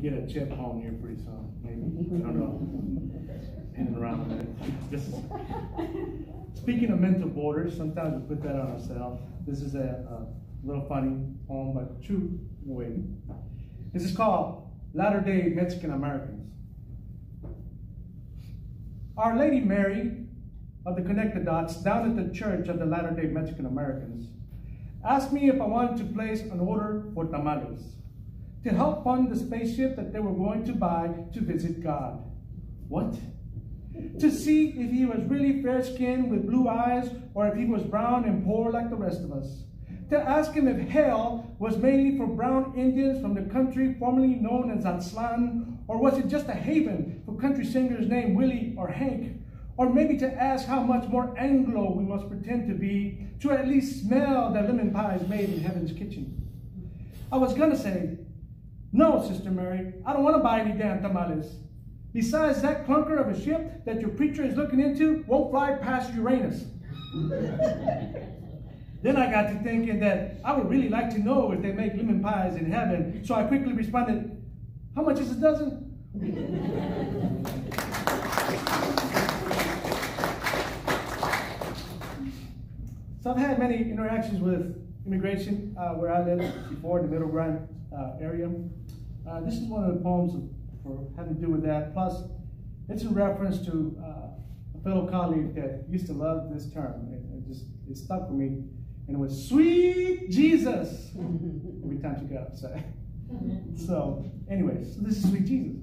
get a chip home here pretty soon. Maybe. I don't know. Hanging around with it. This is, speaking of mental borders, sometimes we put that on ourselves. This is a little funny poem, but true in a way. This is called Latter-day Mexican-Americans. Our Lady Mary of the Connected Dots down at the Church of the Latter-day Mexican-Americans asked me if I wanted to place an order for tamales to help fund the spaceship that they were going to buy to visit God. What? To see if he was really fair-skinned with blue eyes or if he was brown and poor like the rest of us. To ask him if hell was mainly for brown Indians from the country formerly known as Aztlan, or was it just a haven for country singers named Willie or Hank? Or maybe to ask how much more Anglo we must pretend to be to at least smell the lemon pies made in heaven's kitchen. I was gonna say, no, Sister Mary, I don't want to buy any damn tamales. Besides, that clunker of a ship that your preacher is looking into won't fly past Uranus. Then I got to thinking that I would really like to know if they make lemon pies in heaven, so I quickly responded, how much is a dozen? So I've had many interactions with immigration where I lived before, in the Middle Grand area. This is one of the poems for having to do with that. Plus, it's in reference to a fellow colleague that used to love this term. It stuck with me. And it was sweet Jesus every time she got upset. So, anyways, so this is sweet Jesus.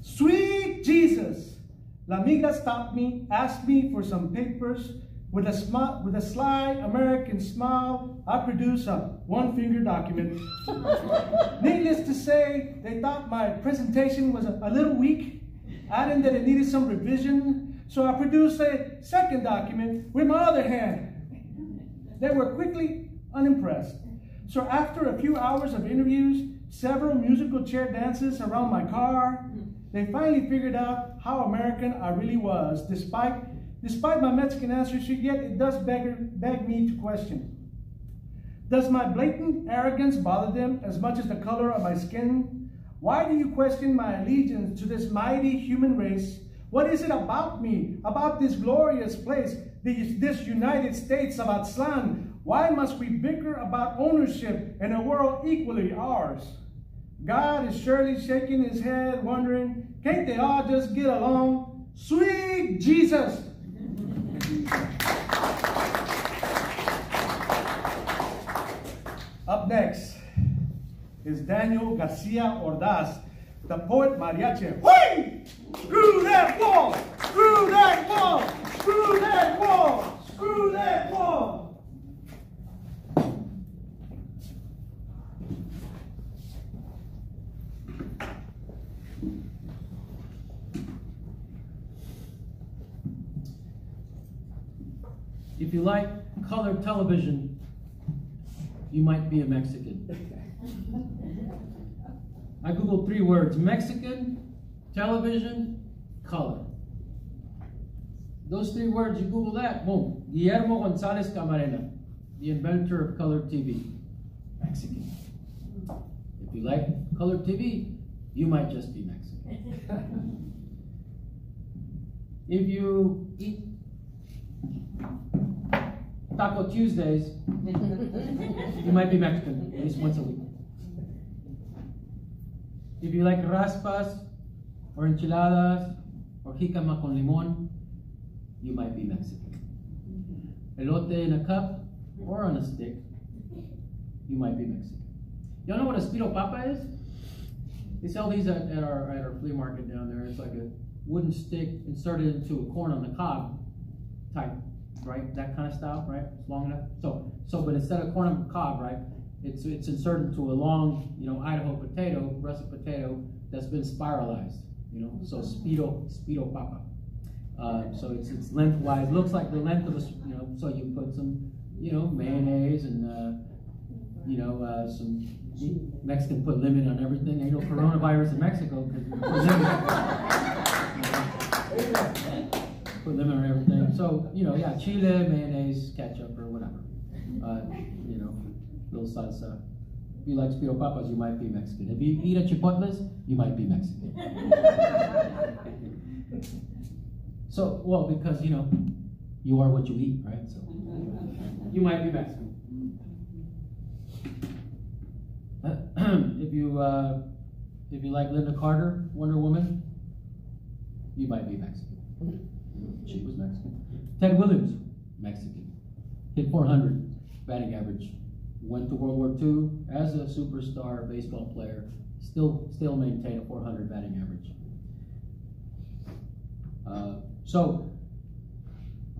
Sweet Jesus. La migra stopped me, asked me for some papers. With a sly American smile, I produced a one-finger document. Needless to say, they thought my presentation was a little weak, adding that it needed some revision. So I produced a second document with my other hand. They were quickly unimpressed. So after a few hours of interviews, several musical chair dances around my car, they finally figured out how American I really was, despite my Mexican answer sheet, yet it does beg me to question. Does my blatant arrogance bother them as much as the color of my skin? Why do you question my allegiance to this mighty human race? What is it about me, about this glorious place, this United States of Aztlan? Why must we bicker about ownership in a world equally ours? God is surely shaking his head, wondering, can't they all just get along? Sweet Jesus! Up next is Daniel Garcia Ordaz, the poet mariachi. Whee! Screw that wall! Screw that wall! Screw that wall! Screw that wall! If you like colored television, you might be a Mexican. I Googled 3 words: Mexican, television, color. Those 3 words, you Google that, boom. Guillermo Gonzalez Camarena, the inventor of colored TV. Mexican. If you like colored TV, you might just be Mexican. If you eat Taco Tuesdays, you might be Mexican, at least once a week. If you like raspas, or enchiladas, or jicama con limon, you might be Mexican. Elote in a cup, or on a stick, you might be Mexican. Y'all know what a speedo papa is? They sell these at our flea market down there. It's like a wooden stick inserted into a corn on the cob type. Right, that kind of style, right? It's long enough. So, but instead of corn on the cob, right, it's inserted into a long, Idaho potato, russet potato that's been spiralized, So speedo papa. So it's lengthwise. Looks like the length of a, So you put some, mayonnaise and some. Mexican put lemon on everything. Ain't no coronavirus in Mexico because we put lemon. Put lemon on everything. So, yeah, chile, mayonnaise, ketchup, or whatever. Little salsa. If you like Spiro Papas, you might be Mexican. If you eat at Chipotles, you might be Mexican. So, well, because, you know, you are what you eat, right? So, you might be Mexican. If you like Lynda Carter, Wonder Woman, you might be Mexican. She was Mexican. Ted Williams, Mexican. Hit 400 batting average. Went to World War II as a superstar baseball player. Still maintained a 400 batting average. So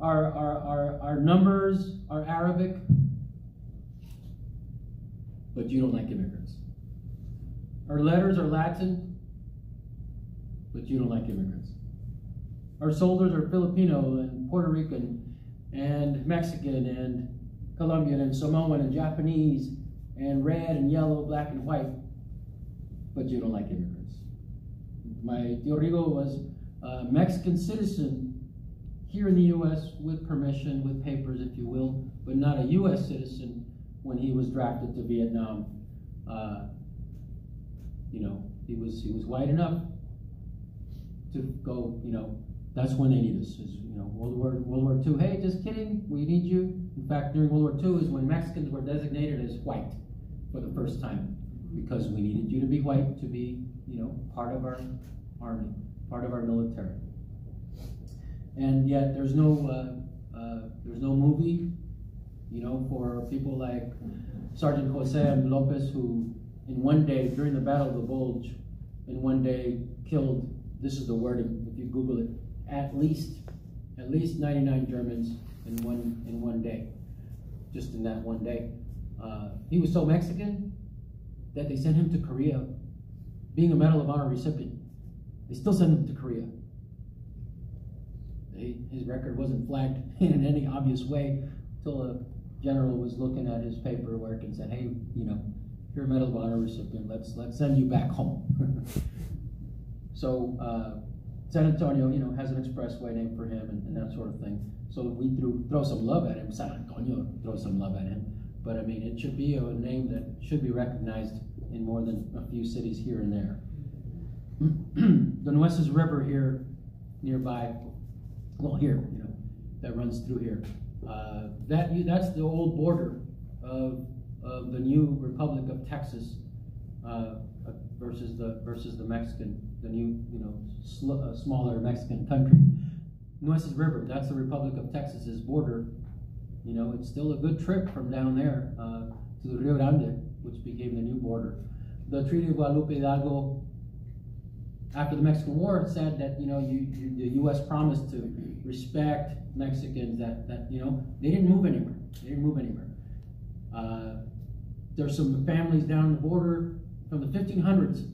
our numbers are Arabic, but you don't like immigrants. Our letters are Latin, but you don't like immigrants. Our soldiers are Filipino and Puerto Rican and Mexican and Colombian and Samoan and Japanese and red and yellow, black and white, but you don't like immigrants. My Tío Rigo was a Mexican citizen here in the U.S. with permission, with papers, if you will, but not a U.S. citizen when he was drafted to Vietnam. You know, he was white enough to go, you know, that's when they need us. Is, you know, World War II, hey, just kidding, we need you. In fact, during World War II is when Mexicans were designated as white for the first time, because we needed you to be white to be, you know, part of our army, part of our military. And yet there's no movie, you know, for people like Sergeant Jose M. Lopez, who in one day, during the Battle of the Bulge, in one day killed, this is the wording, if you Google it, at least 99 Germans in one day, just in that one day. He was so Mexican that they sent him to Korea, being a Medal of Honor recipient. They still sent him to Korea. His record wasn't flagged in any obvious way until a general was looking at his paperwork and said, hey, you know, you're a Medal of Honor recipient, let's send you back home. So San Antonio, you know, has an expressway named for him and that sort of thing. So we throw some love at him. San Antonio throws some love at him. But I mean, it should be a name that should be recognized in more than a few cities here and there. The Nueces River here nearby, well, here, you know, that runs through here. That's the old border of the new Republic of Texas versus the Mexican, the new, you know, smaller Mexican country. Nueces River, that's the Republic of Texas's border. You know, it's still a good trip from down there to the Rio Grande, which became the new border. The Treaty of Guadalupe Hidalgo, after the Mexican War, said that, you know, the U.S. promised to respect Mexicans, that you know, they didn't move anywhere. They didn't move anywhere. There's some families down the border from the 1500s,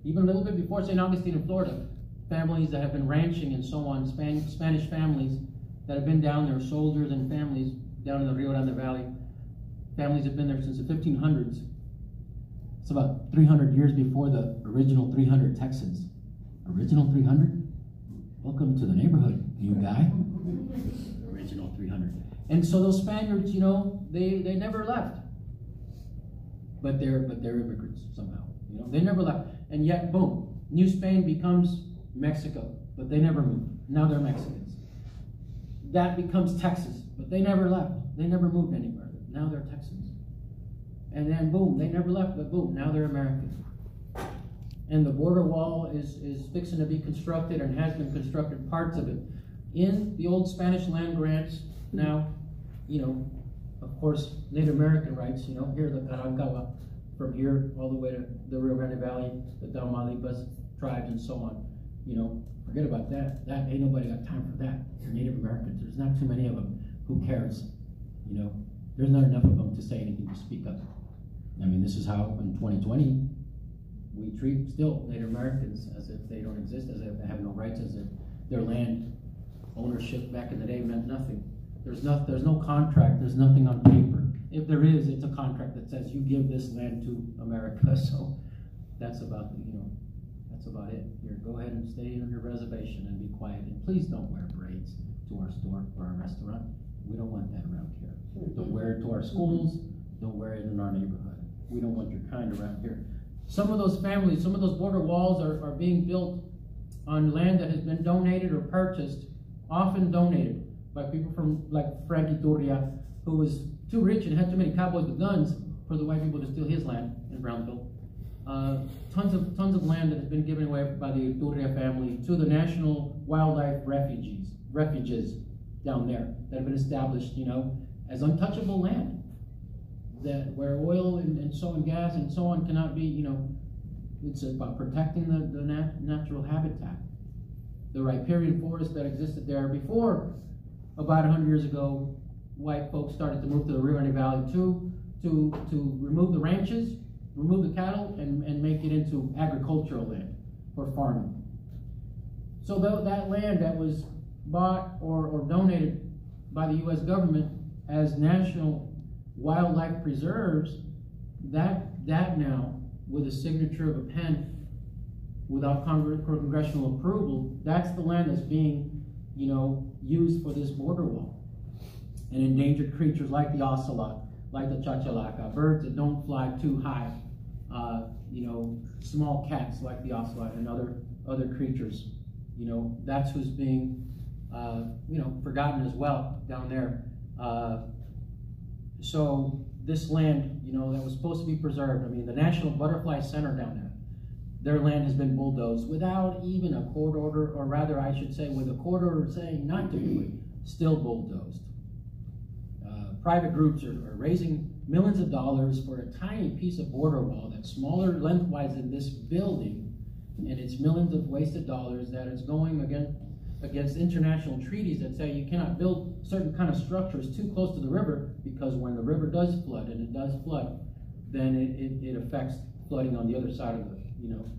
even a little bit before St. Augustine in Florida, families that have been ranching and so on, Spanish families that have been down there, soldiers and families down in the Rio Grande Valley. Families have been there since the 1500s. It's about 300 years before the original 300 Texans. Original 300? Welcome to the neighborhood, new guy. Original 300. And so those Spaniards, you know, they never left. But they're immigrants somehow. You know, they never left. And yet, boom, New Spain becomes Mexico, but they never moved. Now they're Mexicans. That becomes Texas, but they never left. They never moved anywhere. Now they're Texans. And then boom, they never left, but boom, now they're Americans. And the border wall is fixing to be constructed and has been constructed, parts of it. In the old Spanish land grants, now, you know, of course, Native American rights, you know, here the Karankawa, from here all the way to the Rio Grande Valley, the Tamaulipas tribes and so on. You know, forget about that. That ain't nobody got time for that. They're Native Americans. There's not too many of them. Who cares? You know, there's not enough of them to say anything, to speak up. I mean, this is how in 2020 we treat still Native Americans as if they don't exist, as if they have no rights, as if their land ownership back in the day meant nothing. There's no contract. There's nothing on paper. If there is, it's a contract that says you give this land to America. So that's about, you know, that's about it. Here, go ahead and stay on your reservation and be quiet. And please don't wear braids to our store or our restaurant. We don't want that around here. Don't wear it to our schools. Don't wear it in our neighborhood. we don't want your kind around here. Some of those families, some of those border walls are being built on land that has been donated or purchased, often donated by people from like Frankie Turria, who was too rich and had too many cowboys with guns for the white people to steal his land in Brownsville. Tons of land that has been given away by the Turria family to the National Wildlife refuges down there that have been established, you know, as untouchable land, that where oil and so on, gas and so on cannot be, you know, it's about protecting the natural habitat. The riparian forest that existed there before about 100 years ago, white folks started to move to the Rio Grande Valley to remove the ranches, remove the cattle, and make it into agricultural land for farming. So that land that was bought or donated by the U.S. government as national wildlife preserves, that now, with a signature of a pen, without congressional approval, that's the land that's being, you know, used for this border wall. And endangered creatures like the ocelot, like the chachalaca, birds that don't fly too high, you know, small cats like the ocelot and other creatures, you know, that's who's being, you know, forgotten as well down there. So this land, you know, that was supposed to be preserved, I mean, the National Butterfly Center down there, their land has been bulldozed without even a court order, or rather, I should say, with a court order saying not to do it, still bulldozed. Private groups are raising millions of dollars for a tiny piece of border wall that's smaller lengthwise than this building, and it's millions of wasted dollars that is going against international treaties that say you cannot build certain kind of structures too close to the river, because when the river does flood, and it does flood, then it affects flooding on the other side of the, you know,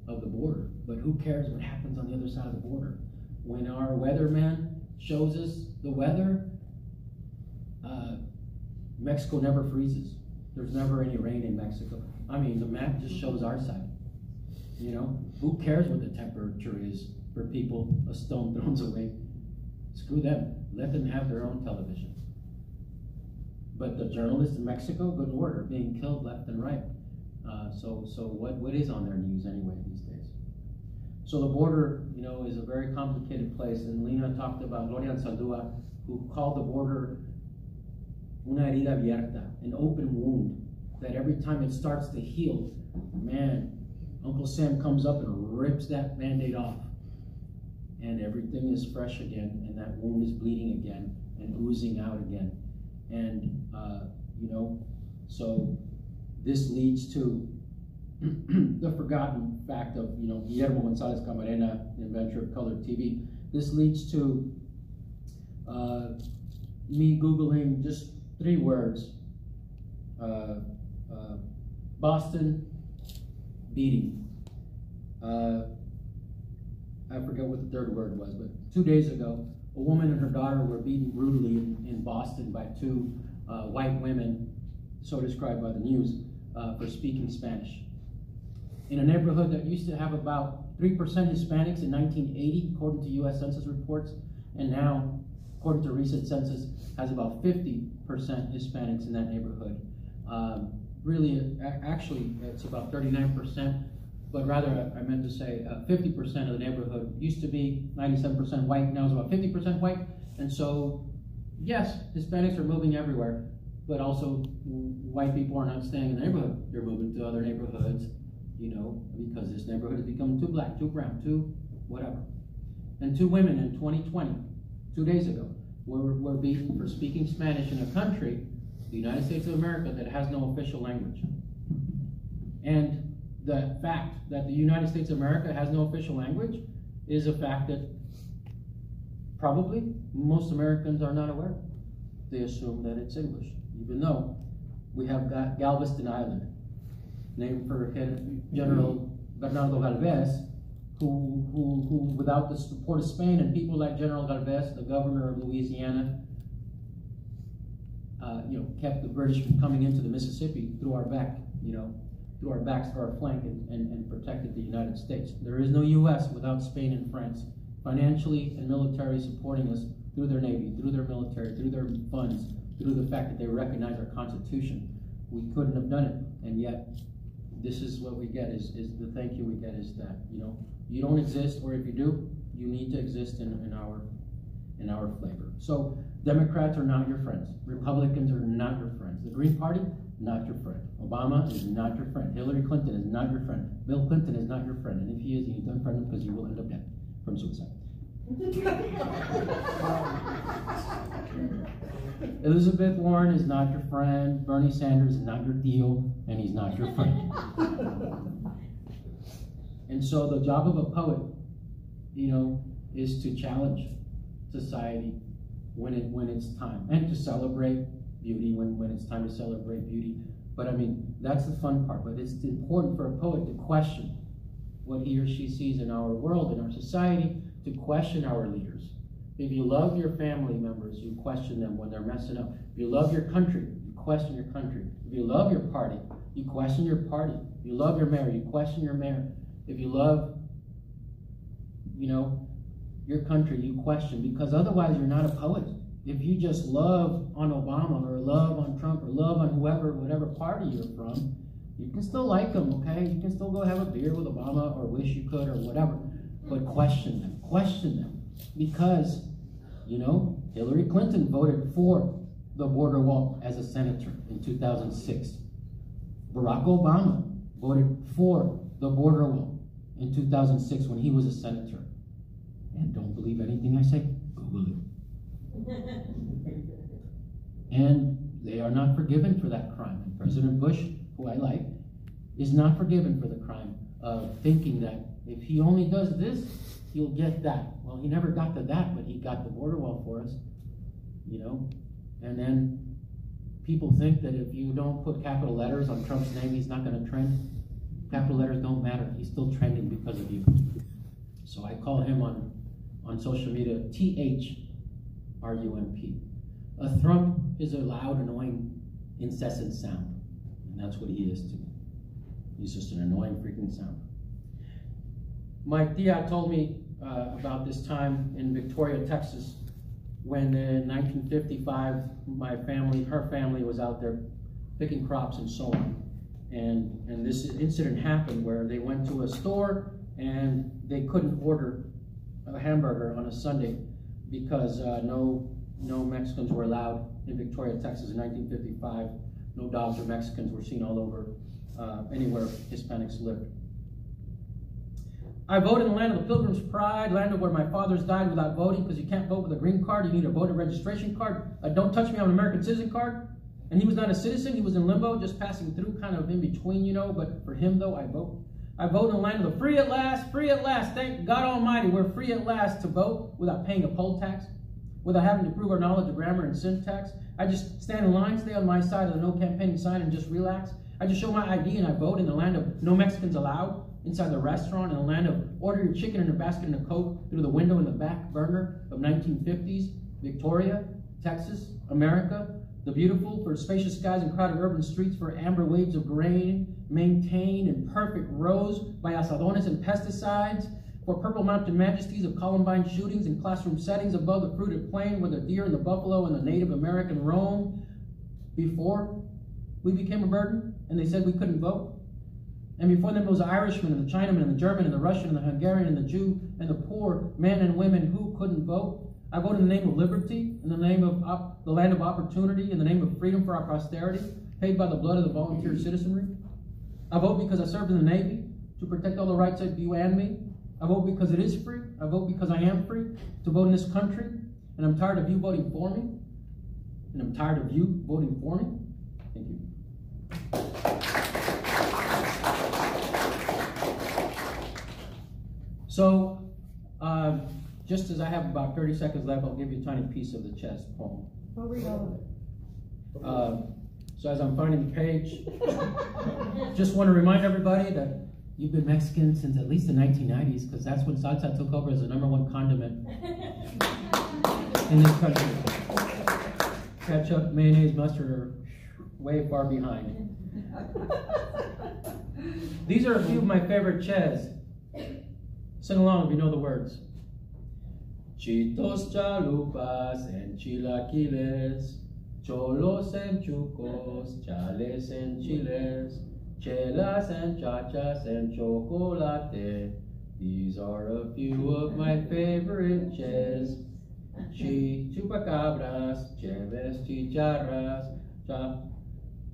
of the border. But who cares what happens on the other side of the border? When our weatherman shows us the weather, Mexico never freezes. There's never any rain in Mexico. I mean, the map just shows our side. You know, who cares what the temperature is for people a stone thrown away? Screw them. Let them have their own television. But the journalists in Mexico, good Lord, are being killed left and right. So what is on their news anyway these days? So the border, you know, is a very complicated place. And Lena talked about Gloria Saldúa, who called the border una herida abierta, an open wound, that every time it starts to heal, man, Uncle Sam comes up and rips that Band-Aid off, and everything is fresh again, and that wound is bleeding again and oozing out again. And, you know, so this leads to the forgotten fact of, you know, Guillermo Gonzalez Camarena, the inventor of color TV. This leads to me Googling just 3 words: Boston beating. I forget what the 3rd word was, but 2 days ago, a woman and her daughter were beaten brutally in Boston by 2 white women, so described by the news, for speaking Spanish. In a neighborhood that used to have about 3% Hispanics in 1980, according to U.S. Census reports, and now, according to recent census, has about 50% Hispanics in that neighborhood. Really, actually, it's about 39%, but rather, I meant to say 50% of the neighborhood used to be 97% white, now it's about 50% white. And so, yes, Hispanics are moving everywhere, but also white people are not staying in the neighborhood. They're moving to other neighborhoods, you know, because this neighborhood has become too black, too brown, too whatever. And 2 women in 2020, 2 days ago, were beaten for speaking Spanish in a country, the United States of America, that has no official language. And the fact that the United States of America has no official language is a fact that probably most Americans are not aware of. They assume that it's English, even though we have got Galveston Island, named for General Bernardo Galvez, who without the support of Spain and people like General Galvez, the governor of Louisiana, you know, kept the British from coming into the Mississippi through our back, you know, through our backs, through our flank, and protected the United States. There is no U.S. without Spain and France, financially and military supporting us through their Navy, through their military, through their funds, through the fact that they recognize our Constitution. We couldn't have done it And yet, this is what we get, is the thank you we get is that, you know, you don't exist, or if you do, you need to exist in our flavor. So Democrats are not your friends. Republicans are not your friends. The Green Party, not your friend. Obama is not your friend. Hillary Clinton is not your friend. Bill Clinton is not your friend. And if he is, you need to unfriend him because you will end up dead from suicide. Elizabeth Warren is not your friend. Bernie Sanders is not your deal, and he's not your friend. And so the job of a poet, you know, is to challenge society when it's time, and to celebrate beauty when it's time to celebrate beauty. But I mean, that's the fun part. But it's important for a poet to question what he or she sees in our world, in our society, to question our leaders. If you love your family members, you question them when they're messing up. If you love your country, you question your country. If you love your party, you question your party. If you love your mayor, you question your mayor. If you love, you know, your country, you question, because otherwise you're not a poet. If you just love on Obama or love on Trump or love on whoever, whatever party you're from, you can still like them, okay? You can still go have a beer with Obama or wish you could or whatever, but question them, because, you know, Hillary Clinton voted for the border wall as a senator in 2006. Barack Obama voted for the border wall in 2006 when he was a senator. And don't believe anything I say, Google it. And they are not forgiven for that crime. And President Bush, who I like, is not forgiven for the crime of thinking that if he only does this, he'll get that. Well, he never got to that, but he got the border wall for us, you know. And then people think that if you don't put capital letters on Trump's name, he's not going to trend. Capital letters don't matter. He's still trending because of you. So I call him on social media THRUMP. A thrump is a loud, annoying, incessant sound. And that's what he is to me. He's just an annoying freaking sound. My tia told me about this time in Victoria, Texas, when in 1955, her family was out there picking crops and so on. And this incident happened where they went to a store and they couldn't order a hamburger on a Sunday because no Mexicans were allowed in Victoria, Texas in 1955. No dogs or Mexicans were seen all over anywhere Hispanics lived. I vote in the land of the Pilgrim's Pride, land of where my fathers died without voting, because you can't vote with a green card, you need a voter registration card. Don't touch me, I'm an American citizen card. And he was not a citizen, he was in limbo, just passing through, kind of in between, you know, but for him though, I vote. I vote in the land of the free at last, thank God Almighty, we're free at last to vote without paying a poll tax, without having to prove our knowledge of grammar and syntax. I just stand in line, stay on my side of the no campaigning sign and just relax. I just show my ID and I vote in the land of no Mexicans allowed inside the restaurant, in the land of order your chicken in a basket and a Coke through the window in the back burner of 1950s, Victoria, Texas, America, the beautiful, for spacious skies and crowded urban streets, for amber waves of grain, maintained in perfect rows by asadones and pesticides, for purple mountain majesties of Columbine shootings and classroom settings above the fruited plain where the deer and the buffalo and the Native American roam, before we became a burden and they said we couldn't vote. And before them was the Irishman and the Chinaman and the German and the Russian and the Hungarian and the Jew and the poor men and women who couldn't vote. I vote in the name of liberty, in the name of the land of opportunity, in the name of freedom for our posterity, paid by the blood of the volunteer citizenry. I vote because I served in the Navy to protect all the rights of you and me. I vote because it is free. I vote because I am free to vote in this country. And I'm tired of you voting for me. And I'm tired of you voting for me. Thank you. So, just as I have about 30 seconds left, I'll give you a tiny piece of the chess poem. I'll read all of it. So as I'm finding the page, just want to remind everybody that you've been Mexican since at least the 1990s, because that's when salsa took over as the #1 condiment in this country. Ketchup, mayonnaise, mustard are way far behind. These are a few of my favorite ches. Sing along if you know the words. Chitos, chalupas, and chilaquiles, cholos and chucos, chales and chiles, chelas and chachas and chocolate. These are a few of my favorite ches. Chupacabras, cheves, chicharras,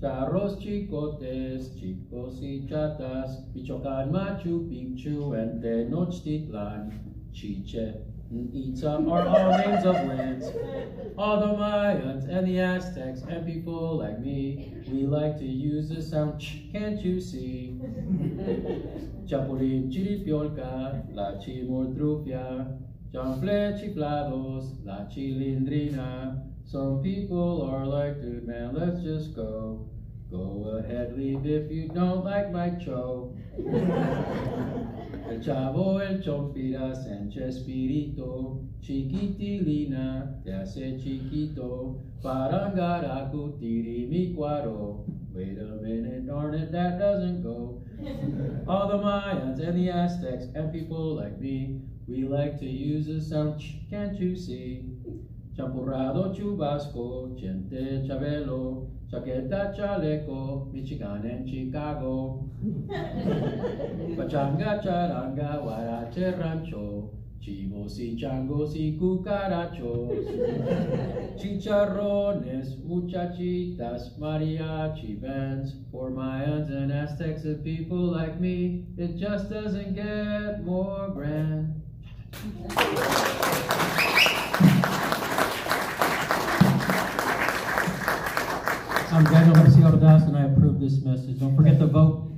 charros, chicotes, chicos y chatas, Michoacan, Machu Picchu, and Tenochtitlan, Chiche, and Itza are all names of lands. All the Mayans and the Aztecs and people like me, we like to use the sound ch, can't you see? Chapulín, chiripiolca, la chimortrufia, chanfle, chiflados, la chilindrina. Some people are like, dude, man, let's just go. Go ahead, leave if you don't like my show. El Chavo, el Chompiras, and Chespirito, Chiquitilina, te hace chiquito, Parangaraku, tiri mi cuaro. Wait a minute, darn it, that doesn't go. All the Mayans and the Aztecs and people like me, we like to use the sound ch, can't you see? Champurrado, chubasco, chente, chabelo, chaqueta, chaleco, Michigan and Chicago. Pachanga, charanga, huarache, rancho, chivos y changos y cucarachos. Chicharrones, muchachitas, mariachi bands. For Mayans and Aztecs and people like me, it just doesn't get more grand. I'm Daniel Garcia Ordaz, and I approve this message. Don't forget to vote.